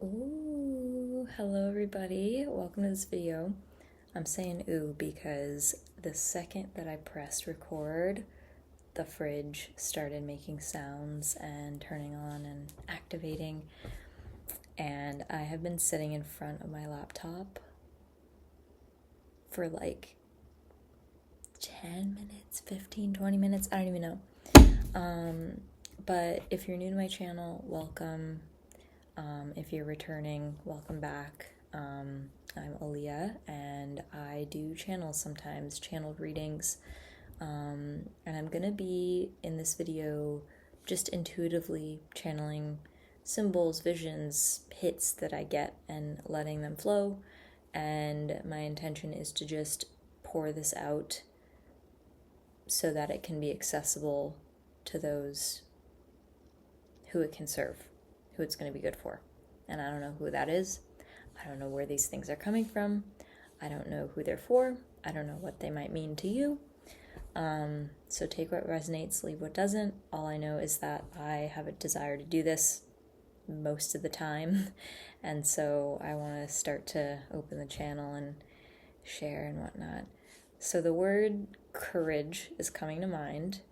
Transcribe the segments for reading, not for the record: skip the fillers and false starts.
Ooh, hello everybody. Welcome to this video. I'm saying ooh because the second that I pressed record, the fridge started making sounds and turning on and activating. And I have been sitting in front of my laptop for like 10 minutes, 15, 20 minutes. I don't even know. But if you're new to my channel, welcome. If you're returning, welcome back. I'm Aaliyah, and I do channels sometimes, channeled readings. And I'm gonna be in this video just intuitively channeling symbols, visions, hits that I get and letting them flow. And my intention is to just pour this out so that it can be accessible to those who it can serve, who it's going to be good for. And I don't know who that is. I don't know where these things are coming from. I don't know who they're for. I don't know what they might mean to you. So take what resonates, leave what doesn't. All I know is that I have a desire to do this most of the time. And so I want to start to open the channel and share and whatnot. So the word courage is coming to mind.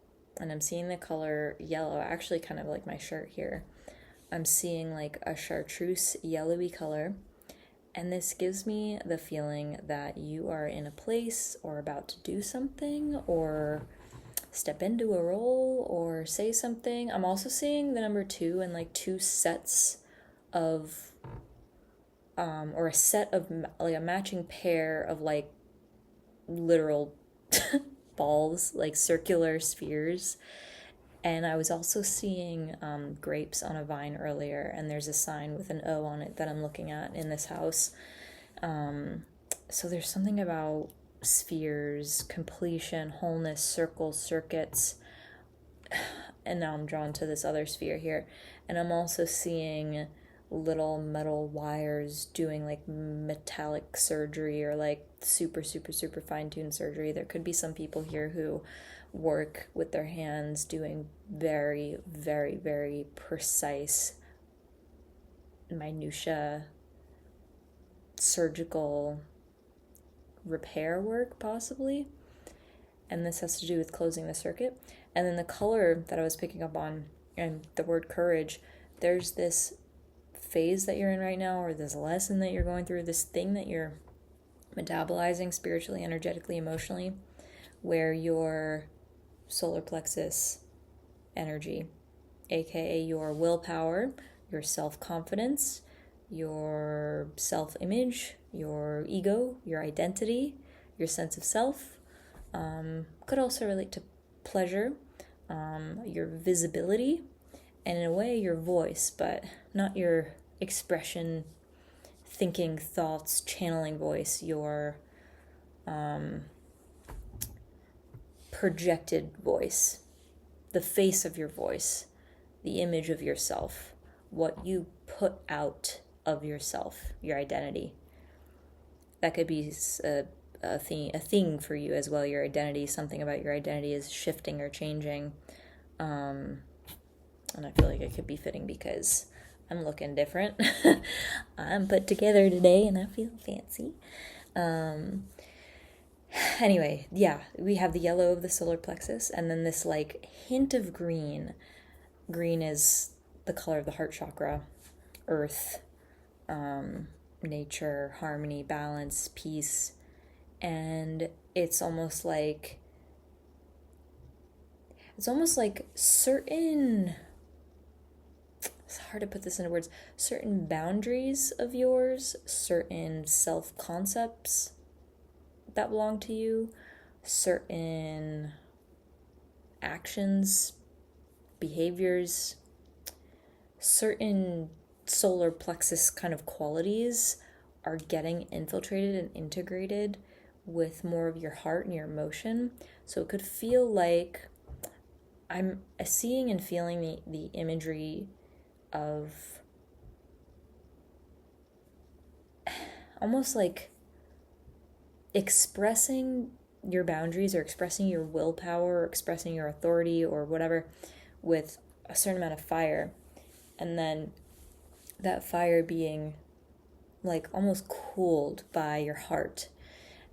And I'm seeing the color yellow, actually kind of like my shirt here. I'm seeing like a chartreuse yellowy color. And this gives me the feeling that you are in a place or about to do something or step into a role or say something. I'm also seeing the number 2 and like 2 sets of, or a set of like a matching pair of like literal balls, like circular spheres. And I was also seeing grapes on a vine earlier, and there's a sign with an O on it that I'm looking at in this house. So there's something about spheres, completion, wholeness, circles, circuits. And now I'm drawn to this other sphere here. And I'm also seeing little metal wires doing like metallic surgery or like super fine-tuned surgery. There could be some people here who work with their hands doing very precise minutia surgical repair work, possibly. And this has to do with closing the circuit. And then the color that I was picking up on and the word courage, there's this phase that you're in right now, or this lesson that you're going through, this thing that you're metabolizing spiritually, energetically, emotionally, where your solar plexus energy, aka your willpower, your self-confidence, your self-image, your ego, your identity, your sense of self, could also relate to pleasure, your visibility, and in a way your voice, but not your expression, thinking, thoughts, channeling voice, your projected voice, the face of your voice, the image of yourself, what you put out of yourself, your identity. That could be a thing for you as well. Your identity, something about your identity is shifting or changing. And I feel like it could be fitting because I'm looking different. I'm put together today and I feel fancy. Anyway, yeah, we have the yellow of the solar plexus and then this like hint of green. Green is the color of the heart chakra, earth, nature, harmony, balance, peace. And it's almost like certain, it's hard to put this into words, certain boundaries of yours, certain self-concepts that belong to you, certain actions, behaviors, certain solar plexus kind of qualities are getting infiltrated and integrated with more of your heart and your emotion. So it could feel like I'm seeing and feeling the imagery of almost like expressing your boundaries or expressing your willpower or expressing your authority or whatever with a certain amount of fire, and then that fire being like almost cooled by your heart.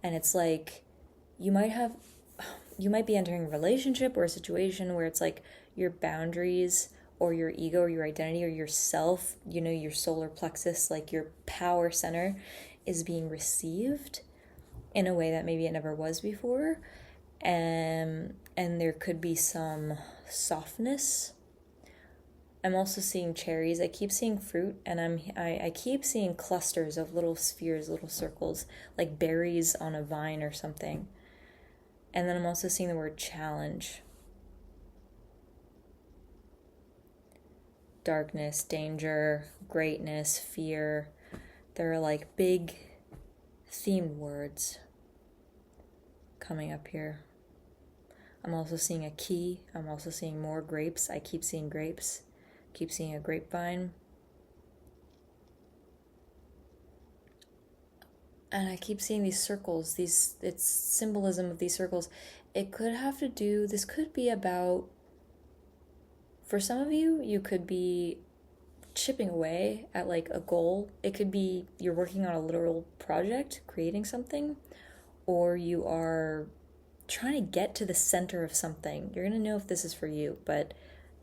And it's like you might be entering a relationship or a situation where it's like your boundaries or your ego or your identity or yourself, your solar plexus, like your power center, is being received in a way that maybe it never was before. And there could be some softness. I'm also seeing cherries. I keep seeing fruit, and I keep seeing clusters of little spheres, little circles, like berries on a vine or something. And then I'm also seeing the word challenge. Darkness, danger, greatness, fear. There are like big themed words coming up here. I'm also seeing a key. I'm also seeing more grapes. I keep seeing grapes. Keep seeing a grapevine. And I keep seeing these circles, it's symbolism of these circles. This could be about, for some of you, you could be chipping away at like a goal. It could be you're working on a literal project, creating something, or you are trying to get to the center of something. You're going to know if this is for you, but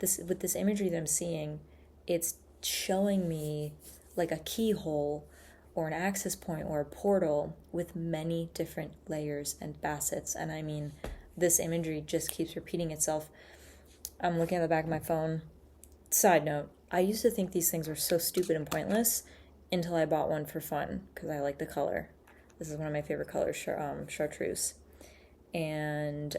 with this imagery that I'm seeing, it's showing me like a keyhole or an access point or a portal with many different layers and facets. And I mean, this imagery just keeps repeating itself. I'm looking at the back of my phone. Side note, I used to think these things were so stupid and pointless until I bought one for fun because I like the color. This is one of my favorite colors, chartreuse. And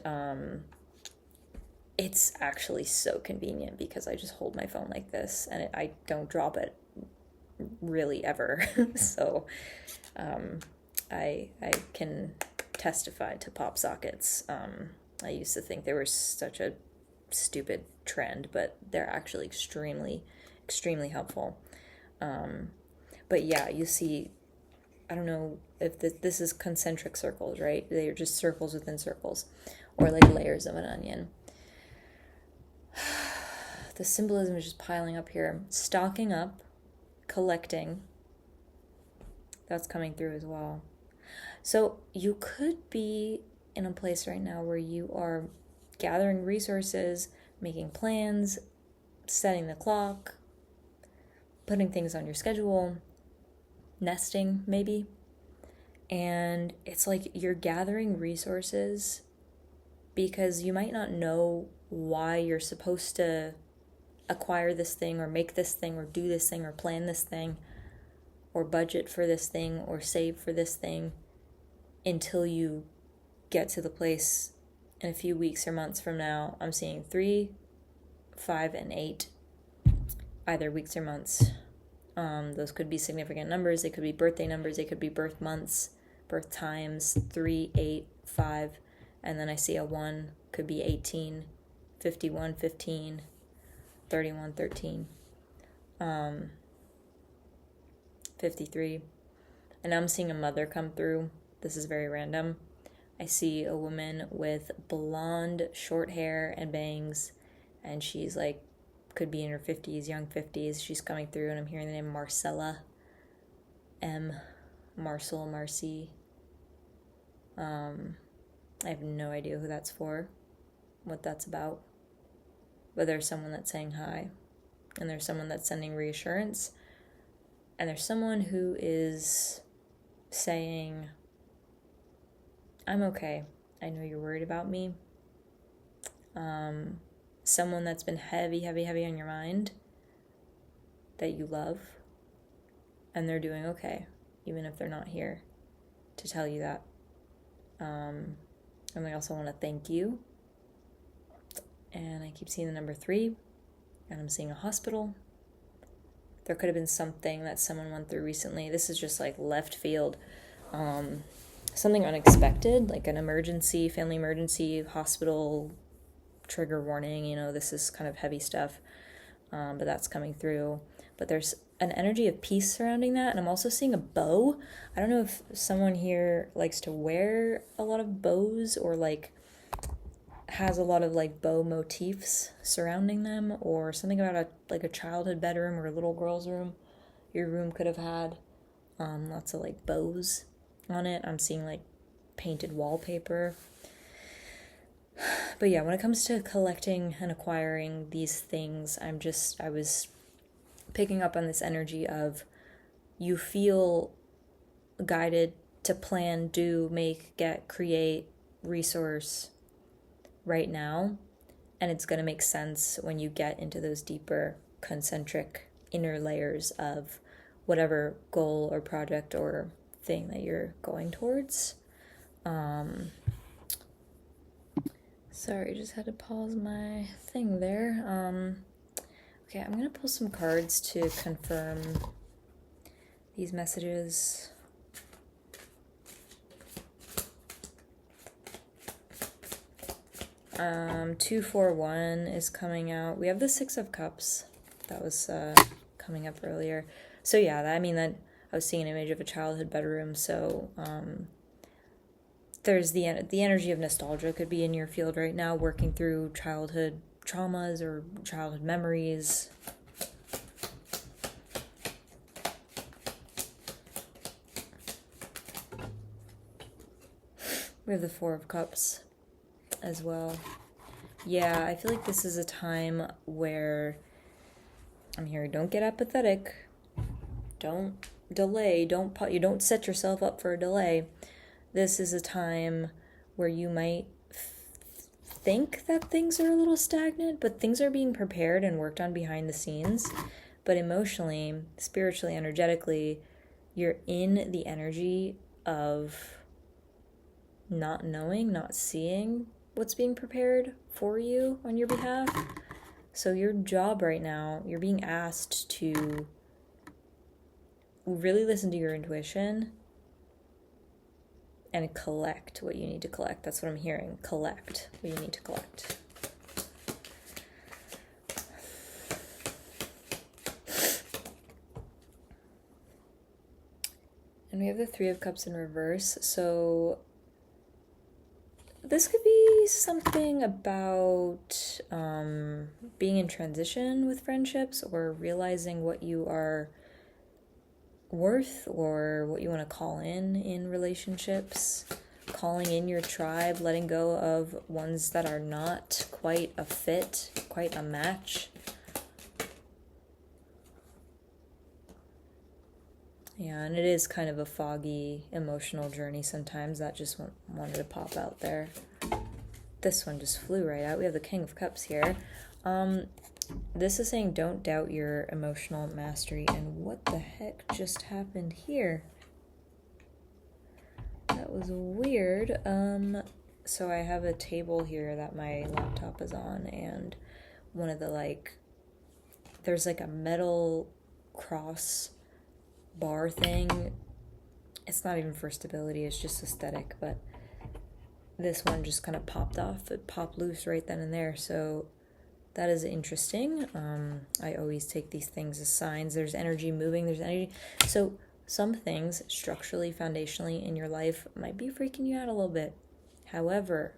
it's actually so convenient because I just hold my phone like this and I don't drop it really ever. So I can testify to pop sockets. I used to think they were such a stupid trend, but they're actually extremely, extremely helpful. But yeah, you see, I don't know if this is concentric circles, right? They're just circles within circles, or like layers of an onion. The symbolism is just piling up here. Stocking up, collecting. That's coming through as well. So you could be in a place right now where you are gathering resources, making plans, setting the clock, putting things on your schedule, nesting maybe. And it's like you're gathering resources because you might not know why you're supposed to acquire this thing or make this thing or do this thing or plan this thing or budget for this thing or save for this thing until you get to the place in a few weeks or months from now. I'm seeing 3, 5, and 8, either weeks or months. Those could be significant numbers. They could be birthday numbers. They could be birth months, birth times, 3, 8, 5. And then I see a 1, could be 18, 51, 15, 31, 13, 53. And I'm seeing a mother come through. This is very random. I see a woman with blonde, short hair and bangs, and she's like, could be in her 50s, young 50s. She's coming through, and I'm hearing the name Marcella, Marcy. I have no idea who that's for, what that's about. But there's someone that's saying hi, and there's someone that's sending reassurance, and there's someone who is saying, I'm okay. I know you're worried about me. Someone that's been heavy on your mind that you love, and they're doing okay, even if they're not here to tell you that. And I also want to thank you. And I keep seeing the number 3, and I'm seeing a hospital. There could have been something that someone went through recently. This is just like left field. Something unexpected, like an emergency, family emergency, hospital, trigger warning. This is kind of heavy stuff, but that's coming through. But there's an energy of peace surrounding that, and I'm also seeing a bow. I don't know if someone here likes to wear a lot of bows or like has a lot of like bow motifs surrounding them, or something about a childhood bedroom or a little girl's room. your room could have had. Lots of like bows on it. I'm seeing like painted wallpaper. But yeah, when it comes to collecting and acquiring these things, I was picking up on this energy of you feel guided to plan, do, make, get, create, resource right now. And it's going to make sense when you get into those deeper concentric inner layers of whatever goal or project or thing that you're going towards. Sorry, just had to pause my thing there. Okay, I'm going to pull some cards to confirm these messages. Um, 241 is coming out. We have the 6 of Cups. That was coming up earlier. So yeah, that I was seeing an image of a childhood bedroom. So there's the energy of nostalgia could be in your field right now, working through childhood traumas or childhood memories. We have the 4 of Cups as well. Yeah, I feel like this is a time where I'm hearing don't get apathetic, don't delay, you don't set yourself up for a delay. This is a time where you might think that things are a little stagnant, but things are being prepared and worked on behind the scenes. But emotionally, spiritually, energetically, you're in the energy of not knowing, not seeing what's being prepared for you on your behalf. So your job right now, you're being asked to really listen to your intuition and collect what you need to collect. That's what I'm hearing. Collect what you need to collect. And we have the 3 of Cups in reverse. So this could be something about being in transition with friendships, or realizing what you are worth or what you want to call in relationships, calling in your tribe, letting go of ones that are not quite a fit, quite a match. Yeah, and it is kind of a foggy emotional journey sometimes. That just wanted to pop out there. This one just flew right out. We have the King of Cups here. This is saying don't doubt your emotional mastery. And what the heck just happened here? That was weird. So I have a table here that my laptop is on, and one of the there's like a metal cross bar thing. It's not even for stability, it's just aesthetic, but this one just kind of popped off. It popped loose right then and there, so that is interesting. I always take these things as signs. There's energy moving, there's energy. So some things structurally, foundationally in your life might be freaking you out a little bit. However,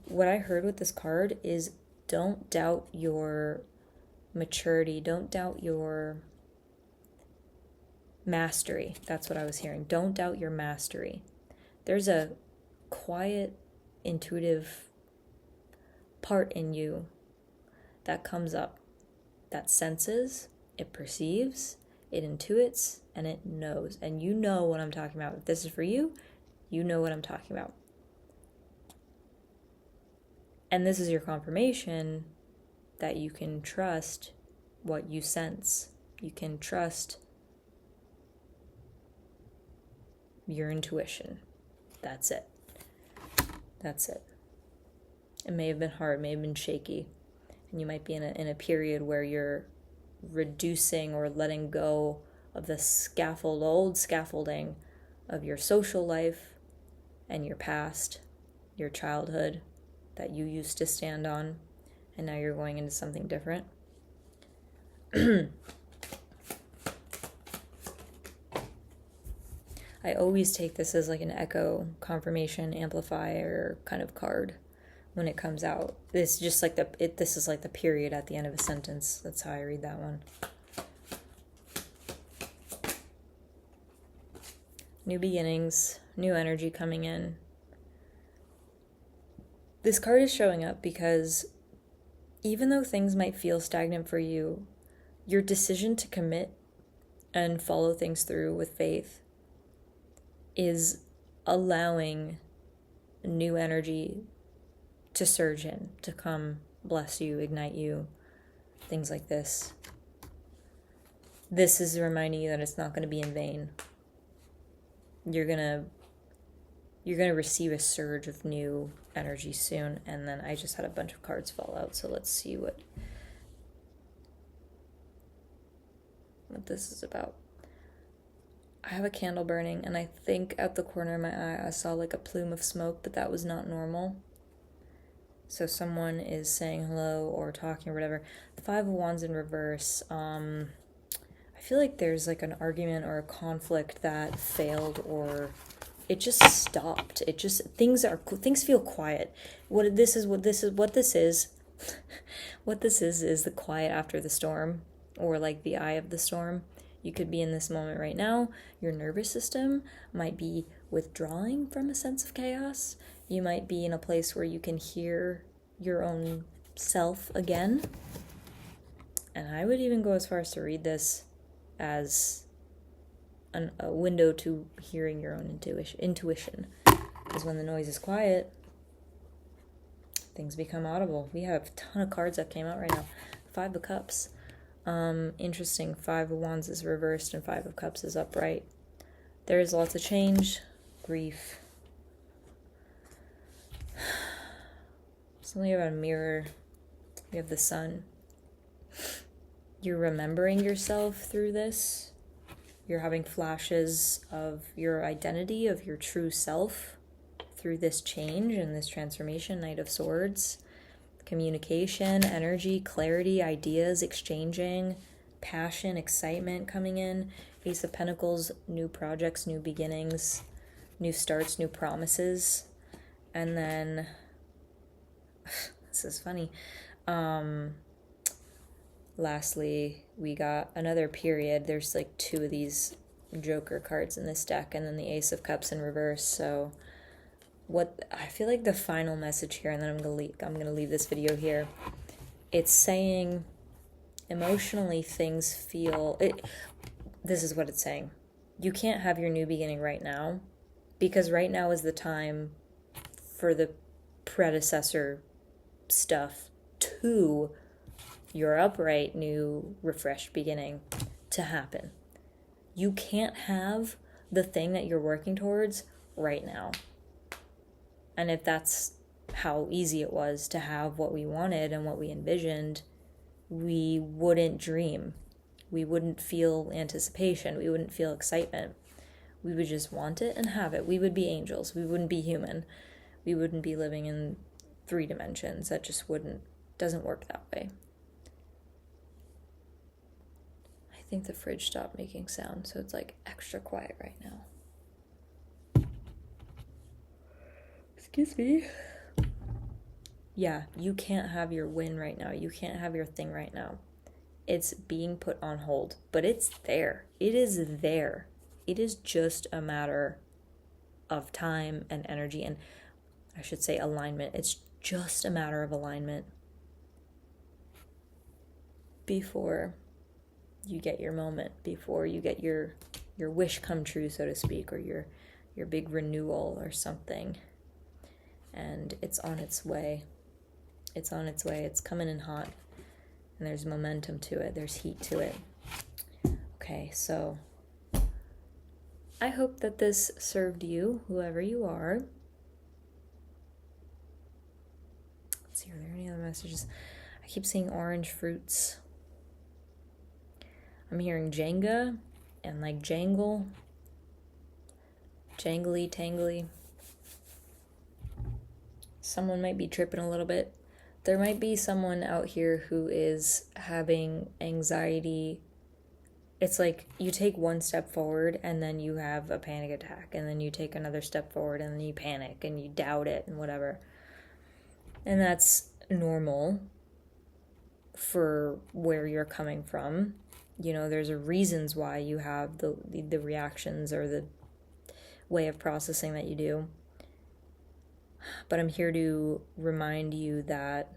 what I heard with this card is don't doubt your maturity, don't doubt your mastery. That's what I was hearing. Don't doubt your mastery. There's a quiet, intuitive part in you that comes up, that senses, it perceives, it intuits, and it knows. And you know what I'm talking about. If this is for you, you know what I'm talking about. And this is your confirmation that you can trust what you sense. You can trust your intuition. That's it. That's it. It may have been hard, may have been shaky, and you might be in a period where you're reducing or letting go of the old scaffolding of your social life and your past, your childhood that you used to stand on, and now you're going into something different. I always take this as like an echo, confirmation, amplifier kind of card when it comes out. It's just like this is like the period at the end of a sentence. That's how I read that one. new beginnings, new energy coming in. This card is showing up because even though things might feel stagnant for you, your decision to commit and follow things through with faith is allowing new energy to surge in, to come bless you, ignite you, things like this. This is reminding you that it's not going to be in vain. You're gonna receive a surge of new energy soon. And then I just had a bunch of cards fall out, so let's see what this is about. I have a candle burning, and I think out the corner of my eye I saw like a plume of smoke, but that was not normal. So someone is saying hello or talking or whatever. The Five of Wands in reverse. I feel like there's like an argument or a conflict that failed, or it just stopped. It just things feel quiet. What this is is the quiet after the storm, or like the eye of the storm. You could be in this moment right now. Your nervous system might be withdrawing from a sense of chaos. You might be in a place where you can hear your own self again. And I would even go as far as to read this as a window to hearing your own intuition. Because when the noise is quiet, things become audible. We have a ton of cards that came out right now. Five of Cups. Interesting. Five of Wands is reversed and Five of Cups is upright. There is lots of change, grief. Something about a mirror. We have the sun. You're remembering yourself through this. You're having flashes of your identity, of your true self through this change and this transformation. Knight of Swords. Communication, energy, clarity, ideas exchanging, passion, excitement coming in. Ace of Pentacles, new projects, new beginnings, new starts, new promises. And then, this is funny. Lastly, we got another period. There's like two of these Joker cards in this deck, and then the Ace of Cups in reverse. So what I feel like the final message here, and then I'm gonna leave this video here. It's saying emotionally things feel it. This is what it's saying. You can't have your new beginning right now, because right now is the time for the predecessor stuff to your upright, new, refreshed beginning to happen. You can't have the thing that you're working towards right now. And if that's how easy it was to have what we wanted and what we envisioned, we wouldn't dream. We wouldn't feel anticipation. We wouldn't feel excitement. We would just want it and have it. We would be angels. We wouldn't be human. We wouldn't be living in 3 dimensions. That just doesn't work that way. I think the fridge stopped making sound, so it's like extra quiet right now. Excuse me. Yeah, you can't have your win right now. You can't have your thing right now. It's being put on hold, but it's there. It is there. It is just a matter of time and energy, and I should say alignment. It's just a matter of alignment before you get your moment, before you get your wish come true, so to speak, or your big renewal or something. And it's on its way. It's on its way. It's coming in hot. And there's momentum to it. There's heat to it. Okay, so I hope that this served you, whoever you are. Let's see, are there any other messages? I keep seeing orange fruits. I'm hearing Jenga and like jangle. Jangly, tangly. Someone might be tripping a little bit. There might be someone out here who is having anxiety. It's like you take one step forward and then you have a panic attack, and then you take another step forward and then you panic and you doubt it and whatever. And that's normal for where you're coming from. You know, there's reasons why you have the reactions or way of processing that you do. But I'm here to remind you that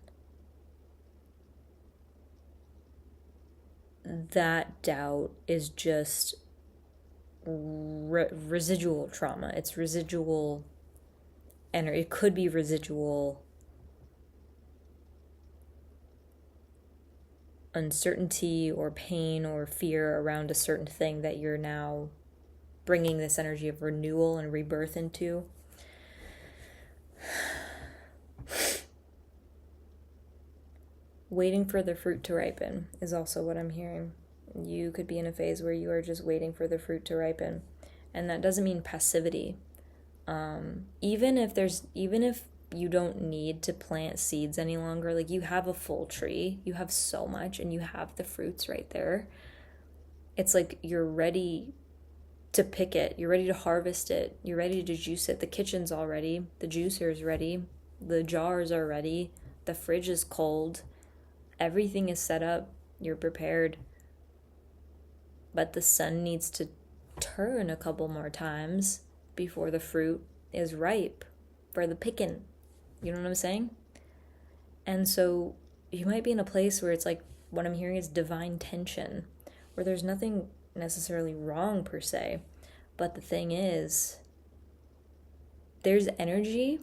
that doubt is just residual trauma. It's residual energy. It could be residual uncertainty or pain or fear around a certain thing that you're now bringing this energy of renewal and rebirth into. Waiting for the fruit to ripen is also what I'm hearing. You could be in a phase where you are just waiting for the fruit to ripen. And that doesn't mean passivity. Even if you don't need to plant seeds any longer, like you have a full tree, you have so much, and you have the fruits right there. It's like you're ready to pick it, you're ready to harvest it, you're ready to juice it. The kitchen's all ready, the juicer's ready, the jars are ready, the fridge is cold, everything is set up, you're prepared. But the sun needs to turn a couple more times before the fruit is ripe for the picking. You know what I'm saying? And so you might be in a place where it's like, what I'm hearing is divine tension, where there's nothing necessarily wrong per se, but the thing is, there's energy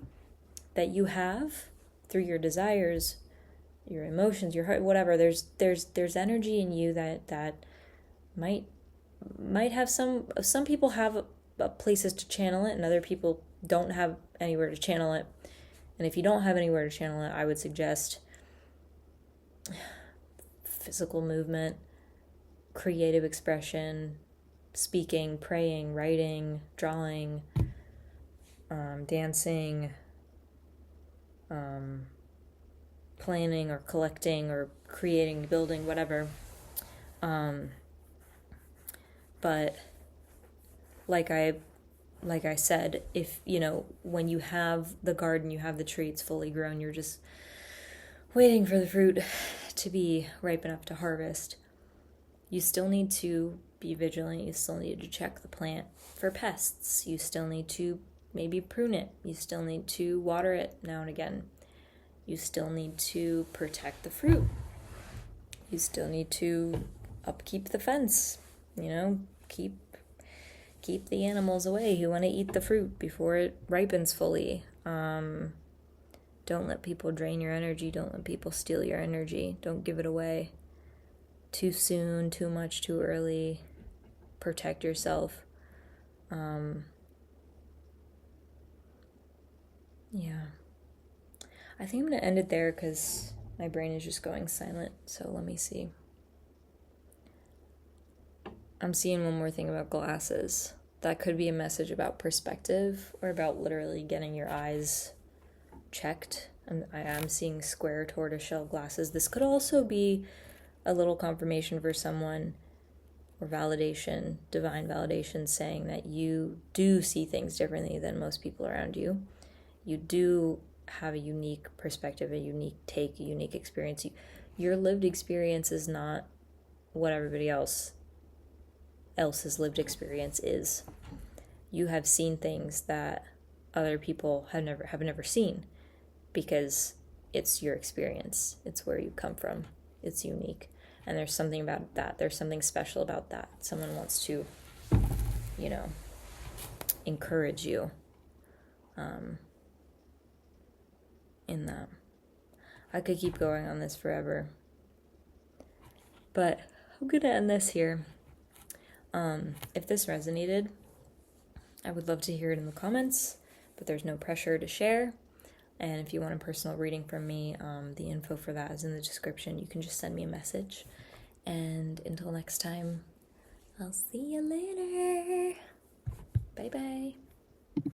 that you have through your desires, your emotions, your heart, whatever. There's energy in you that might have some people have places to channel it, and other people don't have anywhere to channel it. And if you don't have anywhere to channel it, I would suggest physical movement, creative expression, speaking, praying, writing, drawing, dancing, planning or collecting or creating, building, whatever. But like I said, if, when you have the garden, you have the tree, it's fully grown, you're just waiting for the fruit to be ripe enough to harvest, you still need to be vigilant. You still need to check the plant for pests. You still need to maybe prune it. You still need to water it now and again. You still need to protect the fruit. You still need to upkeep the fence, keep the animals away who want to eat the fruit before it ripens fully. Don't let people drain your energy. Don't let people steal your energy. Don't give it away too soon, too much, too early. Protect yourself. Yeah. I think I'm going to end it there because my brain is just going silent. So let me see. I'm seeing one more thing about glasses. That could be a message about perspective or about literally getting your eyes checked. I am seeing square tortoiseshell glasses. This could also be a little confirmation for someone, or validation, divine validation, saying that you do see things differently than most people around you. You do have a unique perspective, a unique take, a unique experience. Your lived experience is not what everybody else's lived experience is. You have seen things that other people have never seen, because it's your experience. It's where you come from. It's unique. And there's something about that. There's something special about that. Someone wants to, encourage you in that. I could keep going on this forever, but I'm going to end this here. If this resonated, I would love to hear it in the comments, but there's no pressure to share. And if you want a personal reading from me, the info for that is in the description. You can just send me a message. And until next time, I'll see you later. Bye-bye.